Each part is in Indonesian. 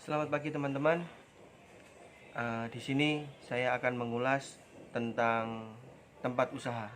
Selamat pagi teman-teman. Di sini saya akan mengulas tentang tempat usaha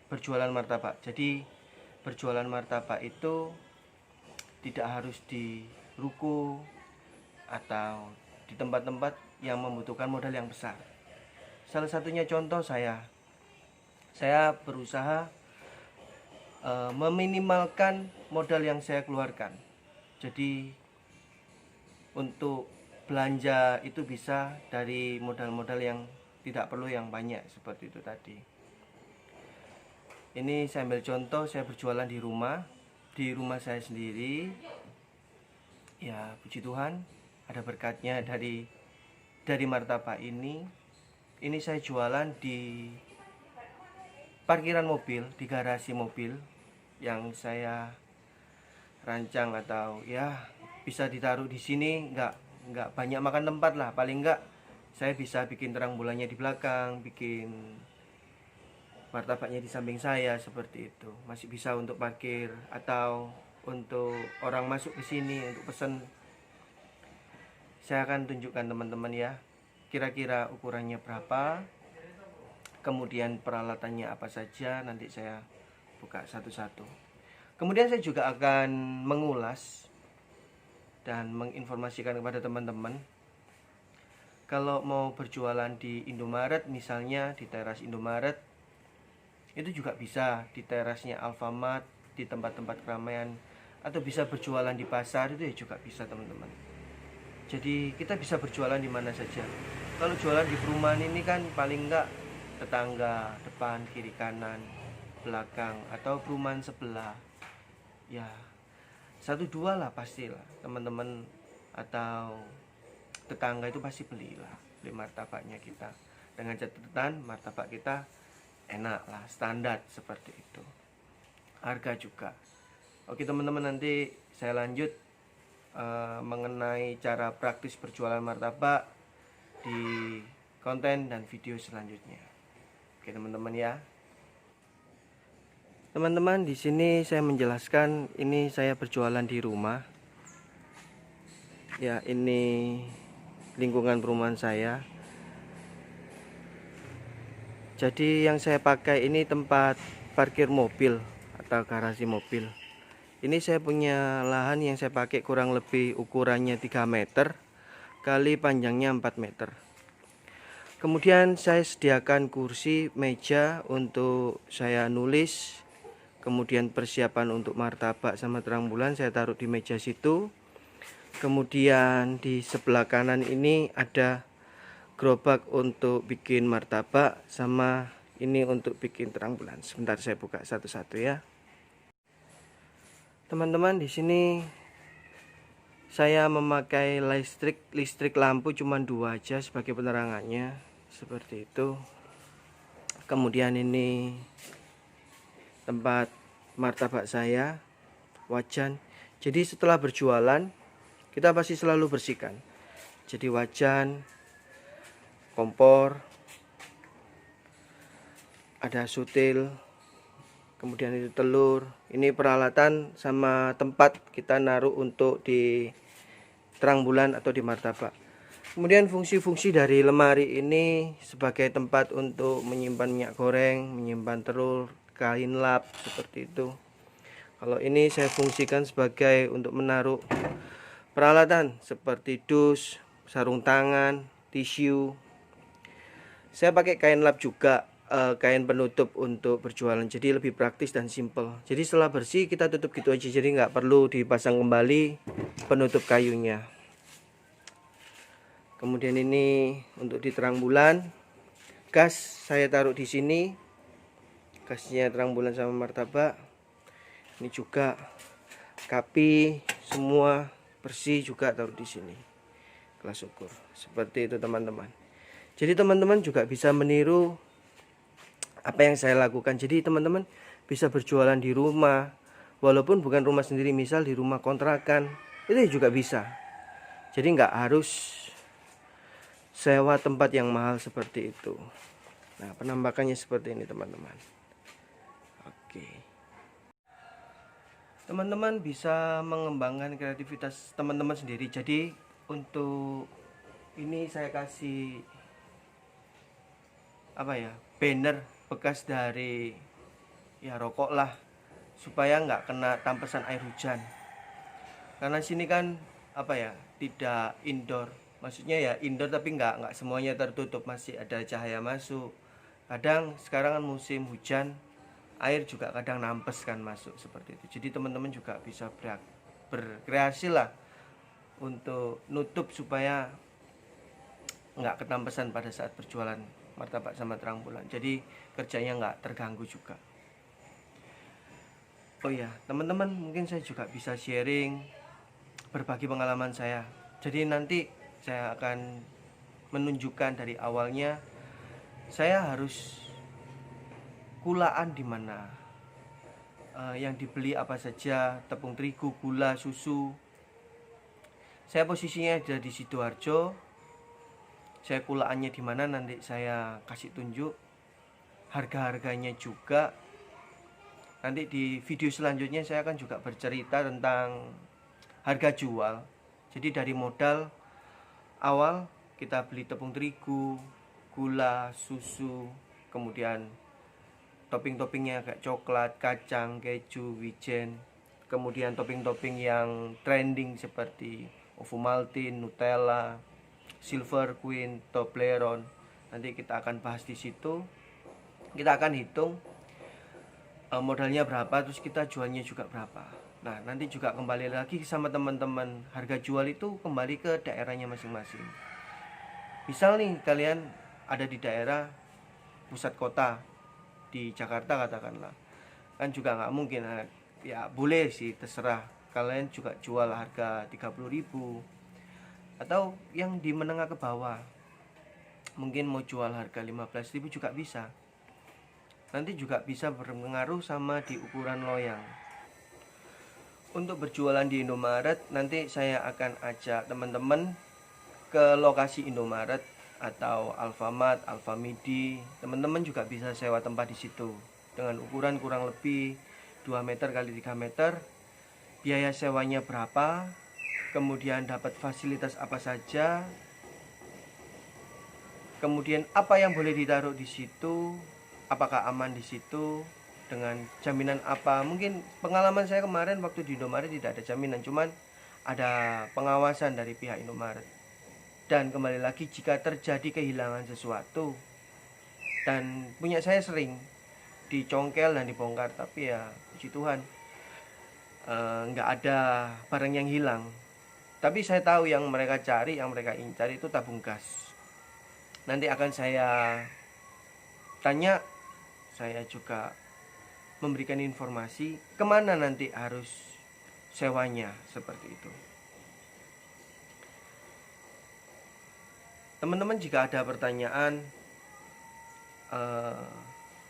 berjualan martabak. Jadi berjualan martabak itu tidak harus di ruko atau di tempat-tempat yang membutuhkan modal yang besar. Salah satunya contoh saya berusaha meminimalkan modal yang saya keluarkan. Jadi untuk belanja itu bisa dari modal-modal yang tidak perlu yang banyak seperti itu tadi. Ini saya ambil contoh, saya berjualan di rumah saya sendiri. Ya, puji Tuhan, ada berkatnya dari martabak ini. Ini saya jualan di parkiran mobil, di garasi mobil yang saya rancang, atau ya bisa ditaruh di sini, nggak banyak makan tempat lah. Paling nggak saya bisa bikin terang bulannya di belakang, bikin martabaknya di samping saya seperti itu. Masih bisa untuk parkir atau untuk orang masuk ke sini untuk pesan. Saya akan tunjukkan teman-teman ya, kira-kira ukurannya berapa, kemudian peralatannya apa saja, nanti saya buka satu-satu. Kemudian saya juga akan mengulas dan menginformasikan kepada teman-teman, kalau mau berjualan di Indomaret, misalnya di teras Indomaret, itu juga bisa di terasnya Alfamart, di tempat-tempat keramaian, atau bisa berjualan di pasar, itu ya juga bisa teman-teman. Jadi kita bisa berjualan di mana saja. Kalau jualan di perumahan ini kan paling enggak tetangga depan, kiri, kanan, belakang, atau perumahan sebelah, ya satu dua lah pastilah teman-teman atau tetangga itu pasti beli martabaknya kita, dengan catatan martabak kita enak lah, standar seperti itu, harga juga. Oke teman-teman, nanti saya lanjut mengenai cara praktis berjualan martabak di konten dan video selanjutnya. Oke teman-teman ya. Teman-teman, di sini saya menjelaskan ini saya berjualan di rumah. Ya, ini lingkungan perumahan saya. Jadi yang saya pakai ini tempat parkir mobil atau garasi mobil. Ini saya punya lahan yang saya pakai kurang lebih ukurannya 3 meter kali panjangnya 4 meter. Kemudian saya sediakan kursi, meja untuk saya nulis. Kemudian persiapan untuk martabak sama terang bulan saya taruh di meja situ. Kemudian di sebelah kanan ini ada gerobak untuk bikin martabak, sama ini untuk bikin terang bulan. Sebentar saya buka satu-satu ya. Teman-teman, di sini saya memakai listrik lampu cuma 2 aja sebagai penerangannya, seperti itu. Kemudian ini tempat martabak saya, wajan. Jadi setelah berjualan kita pasti selalu bersihkan. Jadi wajan, kompor, ada sutil, kemudian itu telur. Ini peralatan sama tempat kita naruh untuk di terang bulan atau di martabak. Kemudian fungsi-fungsi dari lemari ini sebagai tempat untuk menyimpan minyak goreng, menyimpan telur, kain lap, seperti itu. Kalau ini saya fungsikan sebagai untuk menaruh peralatan seperti dus, sarung tangan, tisu. Saya pakai kain lap juga, kain penutup untuk berjualan, jadi lebih praktis dan simple. Jadi setelah bersih kita tutup gitu aja, jadi nggak perlu dipasang kembali penutup kayunya. Kemudian ini untuk di terang bulan, gas saya taruh di sini, gasnya terang bulan sama martabak. Ini juga kapi semua bersih juga taruh di sini, kelas ukur seperti itu teman-teman. Jadi teman-teman juga bisa meniru apa yang saya lakukan. Jadi teman-teman bisa berjualan di rumah, walaupun bukan rumah sendiri, misal di rumah kontrakan, itu juga bisa. Jadi nggak harus sewa tempat yang mahal seperti itu. Nah, penampakannya seperti ini teman-teman. Oke, teman-teman bisa mengembangkan kreativitas teman-teman sendiri. Jadi untuk ini saya kasih banner bekas dari rokok lah, supaya nggak kena tampasan air hujan. Karena sini kan tidak indoor, maksudnya ya indoor tapi nggak semuanya tertutup, masih ada cahaya masuk. Kadang sekarang kan musim hujan, air juga kadang nampes kan masuk seperti itu. Jadi teman-teman juga bisa berkreasi lah untuk nutup supaya nggak ketampesan pada saat berjualan martabak sama terang bulan. Jadi kerjanya nggak terganggu juga. Oh ya, teman-teman, mungkin saya juga bisa sharing, berbagi pengalaman saya. Jadi nanti saya akan menunjukkan dari awalnya saya harus kulaan di mana, yang dibeli apa saja, tepung terigu, gula, susu. Saya posisinya ada di Sidoarjo. Saya kulaannya di mana nanti saya kasih tunjuk, harga-harganya juga. Nanti di video selanjutnya saya akan juga bercerita tentang harga jual. Jadi dari modal awal kita beli tepung terigu, gula, susu, kemudian topping-toppingnya kayak coklat, kacang, keju, wijen, kemudian topping-topping yang trending seperti Ovomaltine, Nutella, Silver Queen, Toblerone. Nanti kita akan bahas di situ. Kita akan hitung modalnya berapa, terus kita jualnya juga berapa. Nah, nanti juga kembali lagi sama teman-teman, harga jual itu kembali ke daerahnya masing-masing. Misal nih kalian ada di daerah pusat kota di Jakarta katakanlah, kan juga nggak mungkin, ya boleh sih terserah kalian juga jual harga 30.000, atau yang di menengah ke bawah mungkin mau jual harga 15.000 juga bisa. Nanti juga bisa berpengaruh sama di ukuran loyang. Untuk berjualan di Indomaret, nanti saya akan ajak teman-teman ke lokasi Indomaret atau Alfamart, Alfamidi. Teman-teman juga bisa sewa tempat di situ dengan ukuran kurang lebih 2 meter kali 3 meter. Biaya sewanya berapa, kemudian dapat fasilitas apa saja, kemudian apa yang boleh ditaruh di situ, apakah aman di situ, dengan jaminan apa. Mungkin pengalaman saya kemarin waktu di Indomaret tidak ada jaminan, cuman ada pengawasan dari pihak Indomaret. Dan kembali lagi, jika terjadi kehilangan sesuatu, dan punya saya sering dicongkel dan dibongkar, tapi ya puji Tuhan nggak ada barang yang hilang. Tapi saya tahu yang mereka cari, yang mereka incar itu tabung gas. Nanti akan saya tanya, saya juga memberikan informasi kemana nanti harus sewanya, seperti itu. Teman-teman jika ada pertanyaan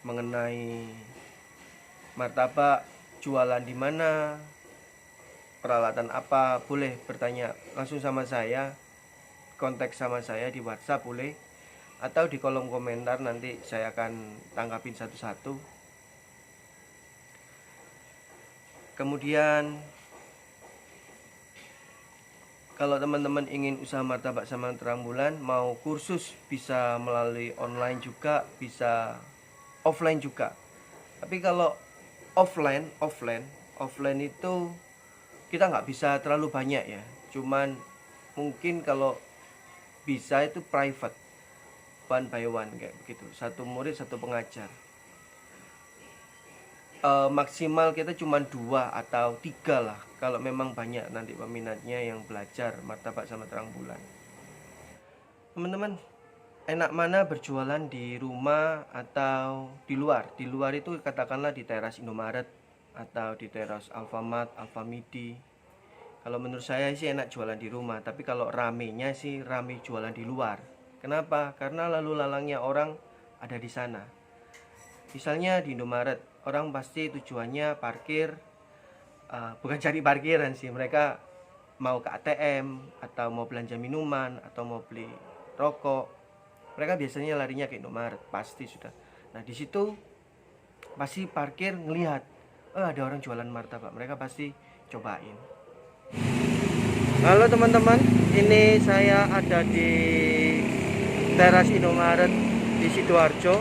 mengenai martabak, jualan di mana, peralatan apa, boleh bertanya langsung sama saya, kontak sama saya di WhatsApp boleh, atau di kolom komentar, nanti saya akan tanggapin satu-satu. Kemudian kalau teman-teman ingin usaha martabak sama terang bulan, mau kursus bisa melalui online juga, bisa offline juga. Tapi kalau offline itu kita nggak bisa terlalu banyak ya, cuman mungkin kalau bisa itu private, one by one kayak begitu, satu murid satu pengajar. Maksimal kita cuma 2 atau 3 lah, kalau memang banyak nanti peminatnya yang belajar martabak sama terang bulan. Teman-teman, enak mana berjualan di rumah atau di luar? Di luar itu katakanlah di teras Indomaret atau di teras Alfamart, Alfamidi. Kalau menurut saya sih enak jualan di rumah, tapi kalau ramenya sih rame jualan di luar. Kenapa? Karena lalu lalangnya orang ada di sana. Misalnya di Indomaret, orang pasti tujuannya parkir, bukan cari parkiran sih, mereka mau ke ATM atau mau belanja minuman atau mau beli rokok. Mereka biasanya larinya ke Indomaret, pasti sudah. Nah di situ pasti parkir ngelihat, ada orang jualan martabak, mereka pasti cobain. Halo teman-teman, ini saya ada di teras Indomaret di Sidoarjo.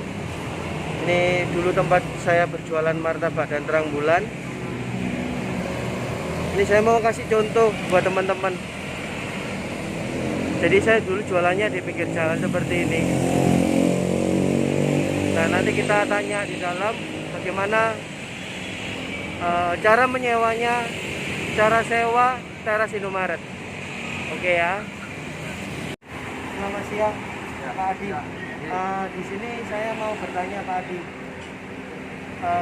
Ini dulu tempat saya berjualan martabak dan terang bulan. Ini saya mau kasih contoh buat teman-teman. Jadi saya dulu jualannya di pinggir jalan seperti ini. Nah, nanti kita tanya di dalam bagaimana cara menyewanya, cara sewa teras Indomaret. Oke ya. Selamat siang, Ya, Pak Adi. ya. Di sini saya mau bertanya Pak Adi.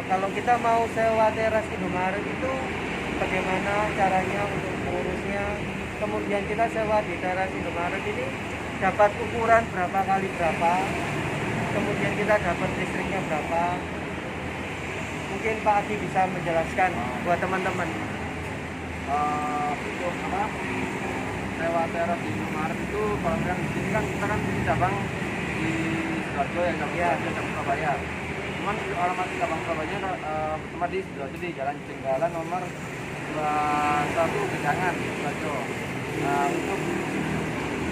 Kalau kita mau sewa teras Indomaret itu bagaimana caranya untuk mengurusnya? Kemudian kita sewa di teras Indomaret ini dapat ukuran berapa kali berapa? Kemudian kita dapat listriknya berapa? Mungkin Pak Adi bisa menjelaskan buat teman-teman. Untuk apa? Sewa teras di Indomaret itu kalau yang di sini kan kita kan di cabang di Sidoarjo ya, cabang Surabaya. Cuman alamat cabang Surabaya tempat di Sidoarjo di Jalan Jenggalan nomor 21 Gedangan Sidoarjo. Untuk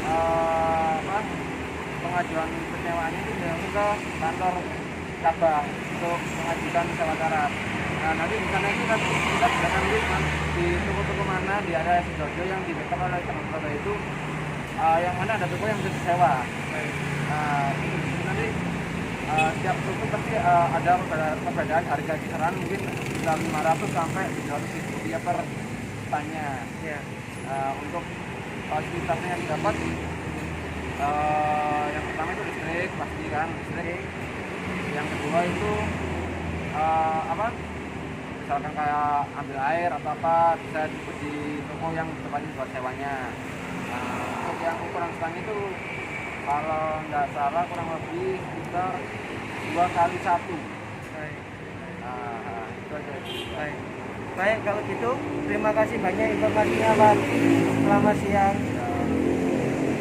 apa? Pengajuan penyewaannya itu langsung ke kantor cabang untuk mengajukan sewa teras. Nah, nanti di sana itu kan kita bisa ambil di toko-toko mana di area Sidoarjo yang dibentuk oleh teman-teman itu yang mana ada toko yang bisa disewa. Nah, itu nanti setiap toko pasti ada perbedaan harga kisaran mungkin bisa 500 sampai 200 ribu rupiah per tanya. Ya. Untuk fasilitasnya yang didapat yang pertama itu listrik, pasti kan listrik. Yang kedua itu apa? Misalkan kayak ambil air atau apa bisa di toko yang tempatnya buat sewanya. Untuk yang ukuran stang itu kalau nggak salah kurang lebih sekitar 2x1. Itu aja. Baik, kalau gitu terima kasih banyak informasinya Pak. Selamat siang.